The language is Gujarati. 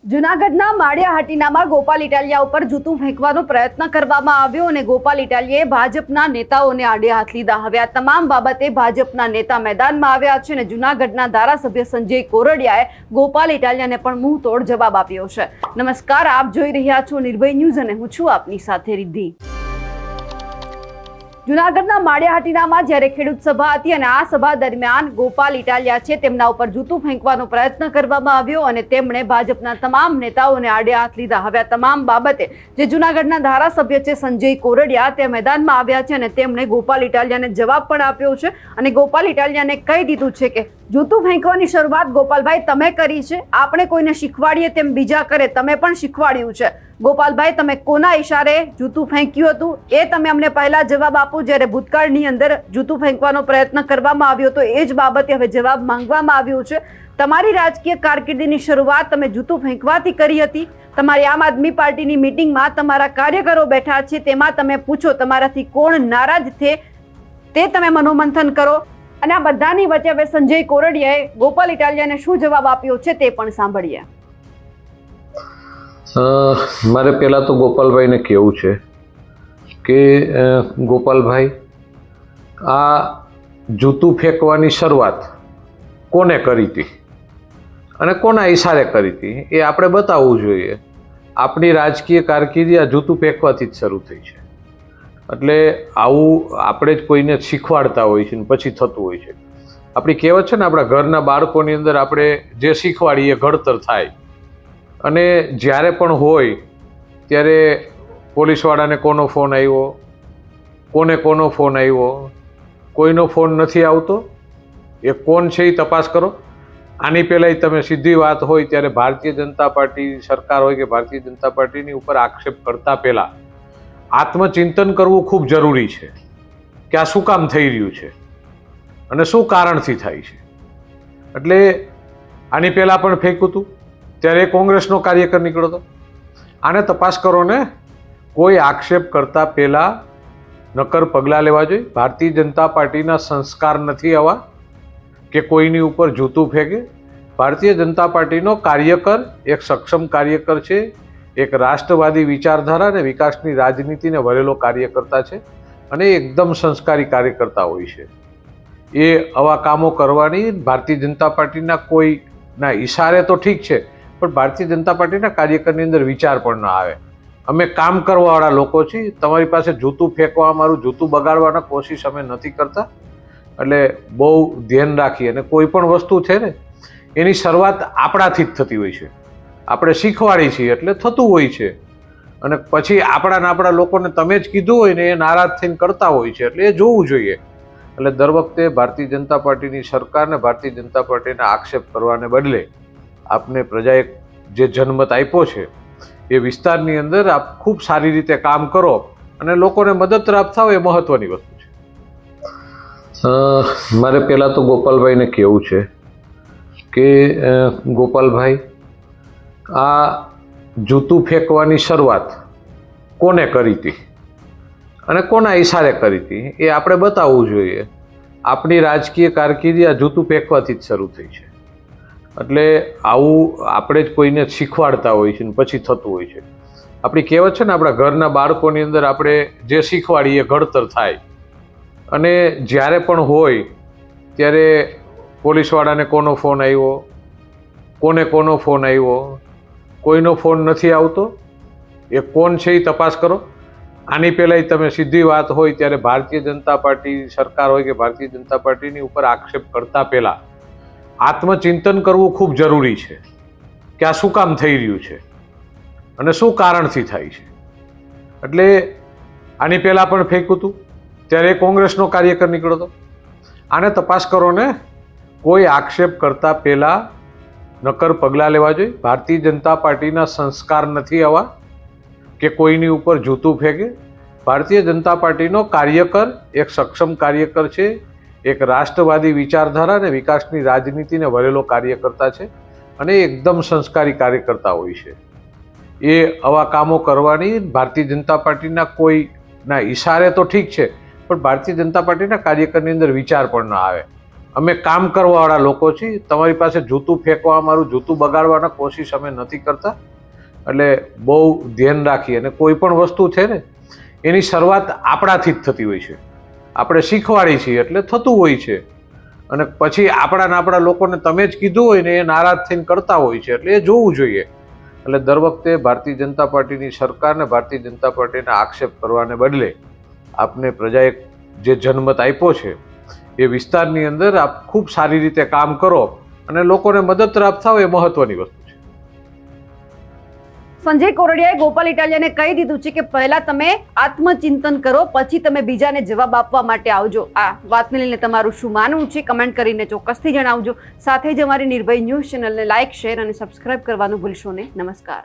જૂનાગઢના માળિયા હાટીનામાં ગોપાલ ઇટાલિયા ઉપર જૂતું ફેંકવાનો પ્રયત્ન કરવામાં આવ્યો અને ગોપાલ ઇટાલિયાએ ભાજપના નેતાઓને આડે હાથ લીધા। હવે આ તમામ બાબતે ભાજપના નેતા મેદાનમાં આવ્યા છે અને જૂનાગઢના ધારાસભ્ય સંજય કોરડિયાએ ગોપાલ ઇટાલિયાને પણ મુંહતોડ જવાબ આપ્યો છે। નમસ્કાર, આપ જોઈ રહ્યા છો નિર્ભય ન્યૂઝ અને હું છું આપની સાથે રિદ્ધિ। જૂનાગઢના માળિયા હાટીનામાં જ્યારે ખેડૂત સભા હતી અને આ સભા દરમિયાન ગોપાલ ઇટાલિયા છે તેમના ઉપર જૂતું ફેંકવાનો પ્રયત્ન કરવામાં આવ્યો અને તેમણે ભાજપના તમામ નેતાઓને આડે હાથ લીધા। હવે આ તમામ બાબતે જે જૂનાગઢના ધારાસભ્ય છે સંજય કોરડિયા તે મેદાનમાં આવ્યા છે અને તેમણે ગોપાલ ઇટાલિયાને જવાબ પણ આપ્યો છે અને ગોપાલ ઇટાલિયાને કહી દીધું છે કે જૂતું ફેંકવાની શરૂઆત ગોપાલભાઈ તમે કરી છે, આપણે કોઈને શીખવાડીએ તેમ બીજા કરે, તમે પણ શીખવાડ્યું છે। ગોપાલભાઈ, તમે કોના ઈશારે જૂતું ફેંક્યું હતું એ તમે અમને પહેલા જવાબ આપો। જ્યારે ભૂતકાળની અંદર જૂતું ફેંકવાનો પ્રયત્ન કરવામાં આવ્યો તો એ જ બાબતે હવે જવાબ માંગવામાં આવ્યો છે। તમારી રાજકીય કારકિર્દીની શરૂઆત તમે જૂતું ફેંકવાથી કરી હતી। તમારી આમ આદમી પાર્ટીની મીટિંગમાં તમારા કાર્યકરો બેઠા છે, તેમાં તમે પૂછો તમારાથી કોણ નારાજ છે તે તમે મનોમંથન કરો। અને આ બધાની વચ્ચે હવે સંજય કોરડિયાએ ગોપાલ ઇટાલિયાને શું જવાબ આપ્યો છે તે પણ સાંભળીએ। મારે પહેલાં તો ગોપાલભાઈને કહેવું છે કે ગોપાલભાઈ, આ જૂતું ફેંકવાની શરૂઆત કોને કરી હતી અને કોના ઈશારે કરી હતી એ આપણે બતાવવું જોઈએ। આપણી રાજકીય કારકિર્દી આ જૂતું ફેંકવાથી જ શરૂ થઈ છે, એટલે આવું આપણે જ કોઈને શીખવાડતા હોય છે ને પછી થતું હોય છે। આપણી કહેવત છે ને, આપણા ઘરના બાળકોની અંદર આપણે જે શીખવાડીએ ઘડતર થાય। અને જ્યારે પણ હોય ત્યારે પોલીસવાળાને કોનો ફોન આવ્યો, કોનો ફોન આવ્યો, કોઈનો ફોન નથી આવતો, એ કોણ છે એ તપાસ કરો। આની પહેલાં તમે સીધી વાત હોય ત્યારે ભારતીય જનતા પાર્ટી સરકાર હોય કે ભારતીય જનતા પાર્ટીની ઉપર આક્ષેપ કરતા પહેલાં આત્મચિંતન કરવું ખૂબ જરૂરી છે કે આ શું કામ થઈ રહ્યું છે અને શું કારણથી થાય છે। એટલે આની પહેલાં પણ ફેંક્યું હતું ત્યારે કોંગ્રેસનો કાર્યકર નીકળ્યો હતો। આને તપાસ કરો ને। કોઈ આક્ષેપ કરતા પહેલાં નક્કર પગલાં લેવા જોઈએ। ભારતીય જનતા પાર્ટીના સંસ્કાર નથી આવા કે કોઈની ઉપર જૂતું ફેંકે। ભારતીય જનતા પાર્ટીનો કાર્યકર એક સક્ષમ કાર્યકર છે, એક રાષ્ટ્રવાદી વિચારધારા અને વિકાસની રાજનીતિને વરેલો કાર્યકર્તા છે અને એકદમ સંસ્કારી કાર્યકર્તા હોય છે। એ આવા કામો કરવાની ભારતીય જનતા પાર્ટીના કોઈના ઈશારે તો ઠીક છે, પણ ભારતીય જનતા પાર્ટીના કાર્યકરની અંદર વિચાર પણ ન આવે। અમે કામ કરવાવાળા લોકો છીએ, તમારી પાસે જૂતું ફેંકવા, અમારું જૂતું બગાડવાના કોશિશ અમે નથી કરતા। એટલે બહુ ધ્યાન રાખીએ। અને કોઈ પણ વસ્તુ છે ને એની શરૂઆત આપણાથી જ થતી હોય છે, આપણે શીખવાડી છીએ એટલે થતું હોય છે। અને પછી આપણા લોકોને તમે જ કીધું હોય ને એ નારાજ થઈને કરતા હોય છે, એટલે એ જોવું જોઈએ। એટલે દર વખતે ભારતીય જનતા પાર્ટીની સરકારને ભારતીય જનતા પાર્ટીના આક્ષેપ કરવાને બદલે આપને પ્રજાએ જે જનમત આપ્યો છે એ વિસ્તારની અંદર આપ ખૂબ સારી રીતે કામ કરો અને લોકોને મદદરૂપ થાવ, એ મહત્વની વસ્તુ છે। મારે પહેલાં તો ગોપાલભાઈને કહેવું છે કે ગોપાલભાઈ, આ જૂતું ફેંકવાની શરૂઆત કોને કરી હતી અને કોના ઈશારે કરી હતી એ આપણે બતાવવું જોઈએ। આપણી રાજકીય કારકિર્દી આ જૂતું ફેંકવાથી જ શરૂ થઈ છે, એટલે આવું આપણે જ કોઈને શીખવાડતા હોય છે ને પછી થતું હોય છે। આપણી કહેવત છે ને, આપણા ઘરના બાળકોની અંદર આપણે જે શીખવાડીએ ઘડતર થાય। અને જ્યારે પણ હોય ત્યારે પોલીસવાળાને કોનો ફોન આવ્યો, કોનો ફોન આવ્યો, કોઈનો ફોન નથી આવતો, એ કોણ છે એ તપાસ કરો। આની પહેલાં તમે સીધી વાત હોય ત્યારે ભારતીય જનતા પાર્ટી સરકાર હોય કે ભારતીય જનતા પાર્ટીની ઉપર આક્ષેપ કરતા પહેલાં આત્મચિંતન કરવું ખૂબ જરૂરી છે કે આ શું કામ થઈ રહ્યું છે અને શું કારણથી થાય છે। એટલે આની પહેલાં પણ ફેંક્યું હતું ત્યારે કોંગ્રેસનો કાર્યકર નીકળ્યો હતો। આને તપાસ કરો ને। કોઈ આક્ષેપ કરતા પહેલાં નક્કર પગલાં લેવા જોઈએ। ભારતીય જનતા પાર્ટીના સંસ્કાર નથી આવા કે કોઈની ઉપર જૂતું ફેંકે। ભારતીય જનતા પાર્ટીનો કાર્યકર એક સક્ષમ કાર્યકર છે, એક રાષ્ટ્રવાદી વિચારધારા અને વિકાસની રાજનીતિને વરેલો કાર્યકર્તા છે અને એકદમ સંસ્કારી કાર્યકર્તા હોય છે। એ આવા કામો કરવાની ભારતીય જનતા પાર્ટીના કોઈના ઈશારે તો ઠીક છે, પણ ભારતીય જનતા પાર્ટીના કાર્યકરની અંદર વિચાર પણ ન આવે। અમે કામ કરવાવાળા લોકો છીએ. તમારી પાસે જૂતું ફેંકવા, અમારું જૂતું બગાડવાના કોશિશ અમે નથી કરતા. એટલે બહુ ધ્યાન રાખી. અને કોઈ પણ વસ્તુ છે ને એની શરૂઆત આપણાથી જ થતી હોય છે. આપણે શીખવાડી છીએ એટલે થતું હોય છે. અને પછી આપણા લોકોને તમે જ કીધું હોય ને એ નારાજ થઈને કરતા હોય છે. એટલે એ જોવું જોઈએ. એટલે દર વખતે ભારતીય જનતા પાર્ટીની સરકારને, ભારતીય જનતા પાર્ટીને આક્ષેપ કરવાને બદલે આપને પ્રજાએ જે જનમત આપ્યો છે એ વિસ્તારની અંદર આપ ખૂબ સારી રીતે કામ કરો અને લોકોને મદદરૂપ થાવ, એ મહત્વની વસ્તુ છે. સંજય કોરડિયાએ ગોપાલ ઇટાલિયાને કહી દીધું છે કે પહેલા તમે આત્મચિંતન કરો, પછી તમે બીજાને જવાબ આપવા માટે આવજો. આ વાતને લઈને તમારું શું માનવું છે કમેન્ટ કરીને ચોક્કસથી જણાવજો. સાથે જ અમારી નિર્ભય ન્યૂઝ ચેનલને લાઇક, શેર અને સબસ્ક્રાઇબ કરવાનું ભૂલશો નહીં. નમસ્કાર.